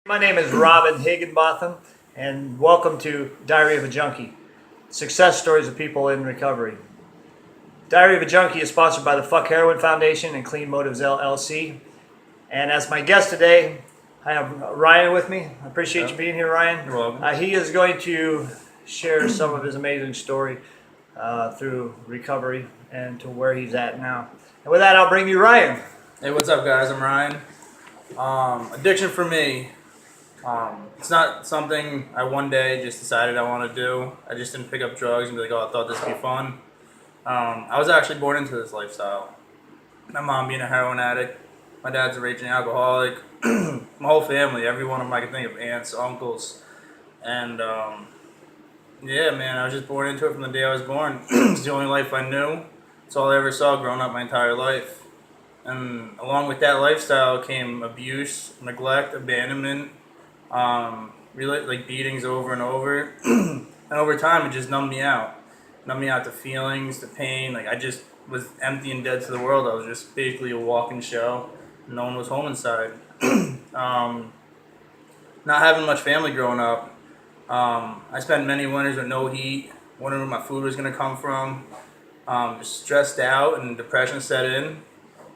My name is Robin Higginbotham, and welcome to Diary of a Junkie, success stories of people in recovery. Diary of a Junkie is sponsored by the Fuck Heroin Foundation and Clean Motives LLC. And as my guest today, I have Ryan with me. I appreciate you being here, Ryan. You're welcome. He is going to share some of his amazing story through recovery and to where he's at now. And with that, I'll bring you Ryan. Hey, what's up, guys? I'm Ryan. Addiction for me, it's not something I one day just decided I want to do. I just didn't pick up drugs and be like, oh, I thought this would be fun. I was actually born into this lifestyle. My mom being a heroin addict, my dad's a raging alcoholic, my whole family, every one of them I can think of, aunts, uncles, and yeah, man, I was just born into it from the day I was born. It's the only life I knew. It's all I ever saw growing up my entire life. And along with that lifestyle came abuse, neglect, abandonment, really like beatings over and over. And over time, it just numbed me out. Numbed me out to feelings, to pain. Like I just was empty and dead to the world. I was just basically a walking shell. No one was home inside. Not having much family growing up. I spent many winters with no heat, wondering where my food was going to come from. Just stressed out and depression set in.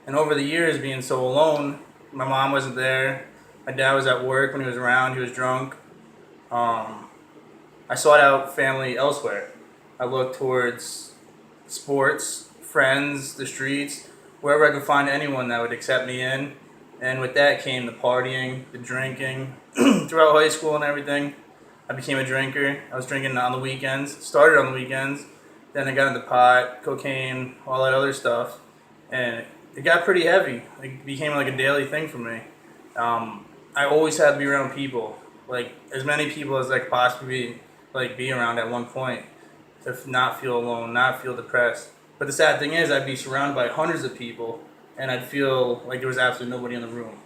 And over the years, being so alone, my mom wasn't there. My dad was at work when he was around. He was drunk. I sought out family elsewhere. I looked towards sports, friends, the streets, wherever I could find anyone that would accept me in. And with that came the partying, the drinking. Throughout high school and everything, I became a drinker. I was drinking on the weekends, started on the weekends. Then I got into pot, cocaine, all that other stuff. And it got pretty heavy. It became like a daily thing for me. I always had to be around people, like as many people as I could possibly be around at one point, to not feel alone, not feel depressed. But the sad thing is, I'd be surrounded by hundreds of people, and I'd feel like there was absolutely nobody in the room.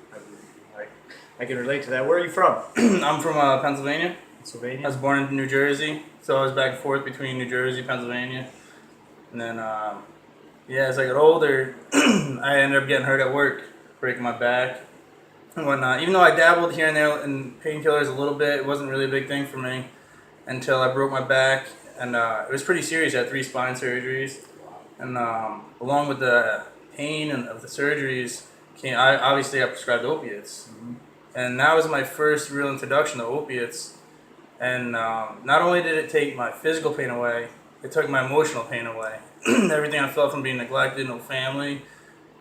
I can relate to that. Where are you from? I'm from Pennsylvania. Pennsylvania. I was born in New Jersey, so I was back and forth between New Jersey, Pennsylvania, and then as I got older, I ended up getting hurt at work, breaking my back and whatnot. Even though I dabbled here and there in painkillers a little bit, it wasn't really a big thing for me until I broke my back, and it was pretty serious. I had 3 spine surgeries, and along with the pain and of the surgeries, I got prescribed opiates, and that was my first real introduction to opiates. And not only did it take my physical pain away, it took my emotional pain away. Everything I felt from being neglected, no family,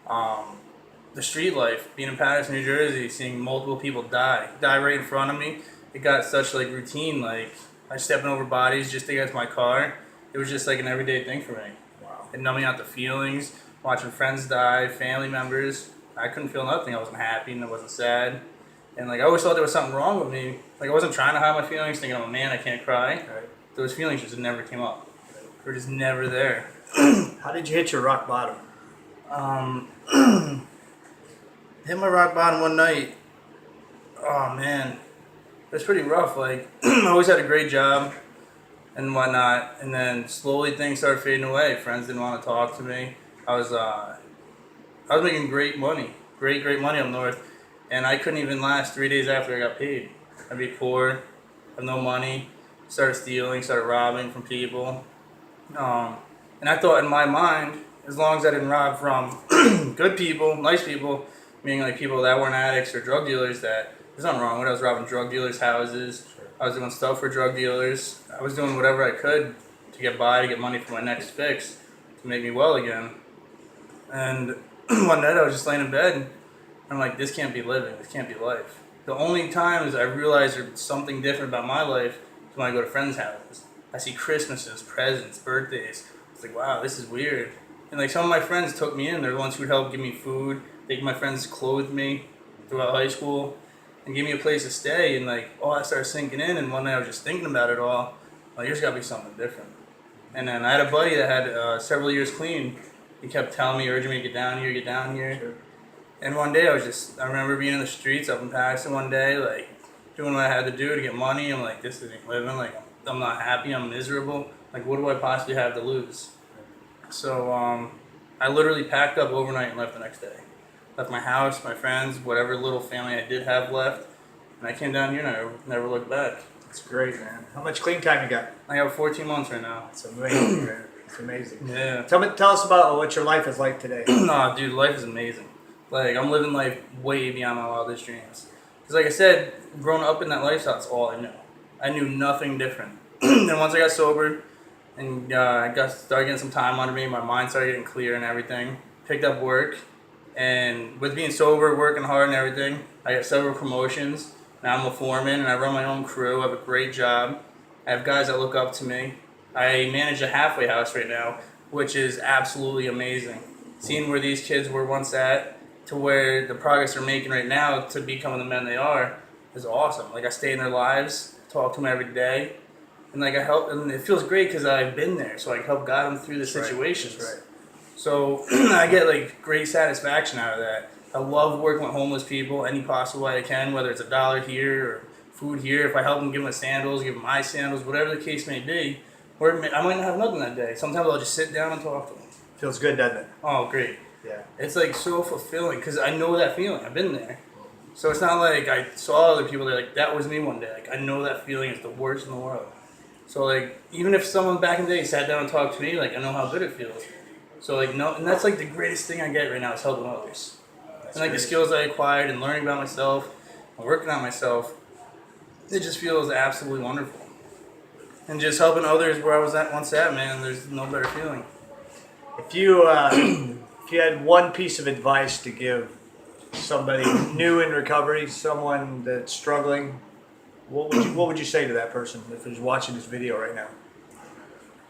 the street life, being in Patterson, New Jersey, seeing multiple people die right in front of me. It got such routine, I stepping over bodies just to get to my car. It was just like an everyday thing for me. Wow. It numbed me out the feelings, watching friends die, family members. I couldn't feel nothing. I wasn't happy and I wasn't sad. And I always thought there was something wrong with me. I wasn't trying to hide my feelings, thinking, oh man, I can't cry. Right. Those feelings just never came up. They were just never there. How did you hit your rock bottom? Hit my rock bottom one night. Oh man, it was pretty rough. I always had a great job and whatnot, and then slowly things started fading away. Friends didn't want to talk to me. I was making great money up north, and I couldn't even last 3 days after I got paid. I'd be poor, have no money, started stealing, started robbing from people. And I thought in my mind, as long as I didn't rob from good people, nice people, meaning people that weren't addicts or drug dealers, that there's nothing wrong with it. I was robbing drug dealers' houses. Sure. I was doing stuff for drug dealers. I was doing whatever I could to get by, to get money for my next fix, to make me well again. And one night I was just laying in bed, and I'm like, this can't be living. This can't be life. The only times I realized there's something different about my life is when I go to friends' houses. I see Christmases, presents, birthdays. It's like, wow, this is weird. And some of my friends took me in. They're the ones who would help give me food. My friends clothed me throughout high school and gave me a place to stay. And I started sinking in. And one night I was just thinking about it all. There's got to be something different. And then I had a buddy that had several years clean. He kept telling me, urging me to get down here, get down here. Sure. And one day I remember being in the streets up in Patterson one day, doing what I had to do to get money. I'm like, this isn't living. I'm not happy. I'm miserable. What do I possibly have to lose? So I literally packed up overnight and left the next day. Left my house, my friends, whatever little family I did have left, And I came down here and I never looked back. That's great, man. How much clean time you got? I got 14 months right now. It's amazing, man. It's amazing. Yeah. Tell us about what your life is like today. Nah, dude, life is amazing. Like, I'm living life way beyond my wildest dreams. Because, like I said, growing up in that lifestyle, that's all I knew. I knew nothing different. Then once I got sober and started getting some time under me, my mind started getting clear and everything. Picked up work. And with being sober, working hard and everything, I got several promotions. Now I'm a foreman and I run my own crew. I have a great job. I have guys that look up to me. I manage a halfway house right now, which is absolutely amazing. Seeing where these kids were once at to where the progress they're making right now to becoming the men they are is awesome. Like, I stay in their lives, talk to them every day, and like I help, and it feels great because I've been there, so I can help guide them through the situations. That's right. So I get like great satisfaction out of that. I love working with homeless people any possible way I can, whether it's $1 here or food here. If I help them, give them sandals, give them my sandals, whatever the case may be. Or I might not have nothing that day. Sometimes I'll just sit down and talk to them. Feels good, doesn't it? Oh, great. Yeah. It's like so fulfilling because I know that feeling. I've been there. So it's not like I saw other people that like, that was me one day. Like, I know that feeling is the worst in the world. So like, even if someone back in the day sat down and talked to me, like, I know how good it feels. So like, no, and that's like the greatest thing I get right now is helping others. And like the skills I acquired and learning about myself and working on myself, it just feels absolutely wonderful. And just helping others where I was once at, man, there's no better feeling. If you had one piece of advice to give somebody new in recovery, someone that's struggling, what would you say to that person if he's watching this video right now?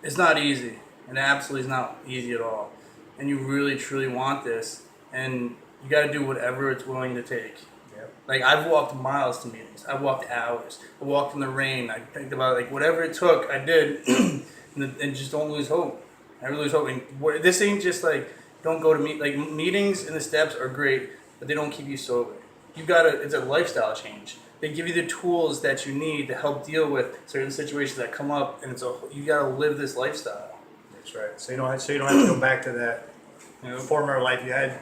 It's not easy. It absolutely is not easy at all. And you really, truly want this. And you got to do whatever it's willing to take. Yep. Like, I've walked miles to meetings. I've walked hours. I walked in the rain. I think about, like, whatever it took, I did. And just don't lose hope. Never lose hope. And this ain't just, like, don't go to meetings and the steps are great, but they don't keep you sober. It's a lifestyle change. They give you the tools that you need to help deal with certain situations that come up, and you got to live this lifestyle. That's right. So you don't have to go back to that former life you had.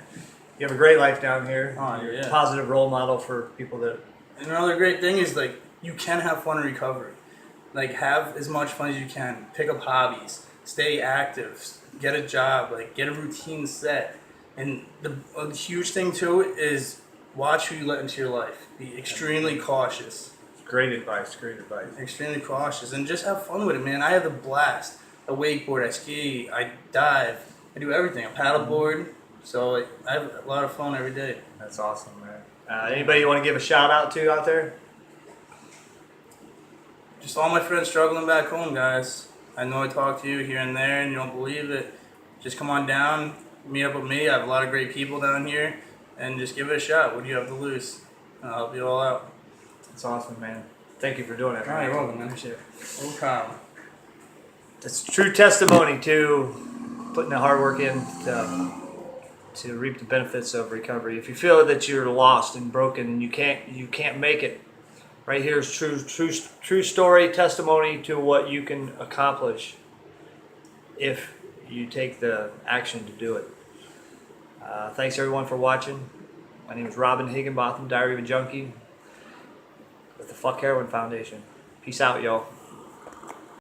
You have a great life down here. Oh, You're yeah. a positive role model for people that. And another great thing is, like, you can have fun in recovery. Like, have as much fun as you can. Pick up hobbies. Stay active. Get a job. Like, get a routine set. And a huge thing too is watch who you let into your life. Be extremely cautious. Great advice. Great advice. Extremely cautious, and just have fun with it, man. I have a blast. I wakeboard, I ski, I dive, I do everything. I paddleboard, so like, I have a lot of fun every day. That's awesome, man. Anybody you want to give a shout out to out there? Just all my friends struggling back home, guys. I know I talk to you here and there, and you don't believe it. Just come on down, meet up with me. I have a lot of great people down here, and just give it a shot. What do you have to lose? I'll help you all out. That's awesome, man. Thank you for doing it. All right, you're welcome, man. Appreciate it. No problem. It's true testimony to putting the hard work in to reap the benefits of recovery. If you feel that you're lost and broken and you can't make it, right here is true story testimony to what you can accomplish if you take the action to do it. Thanks everyone for watching. My name is Robin Higginbotham, Diary of a Junkie with the Fuck Heroin Foundation. Peace out, y'all.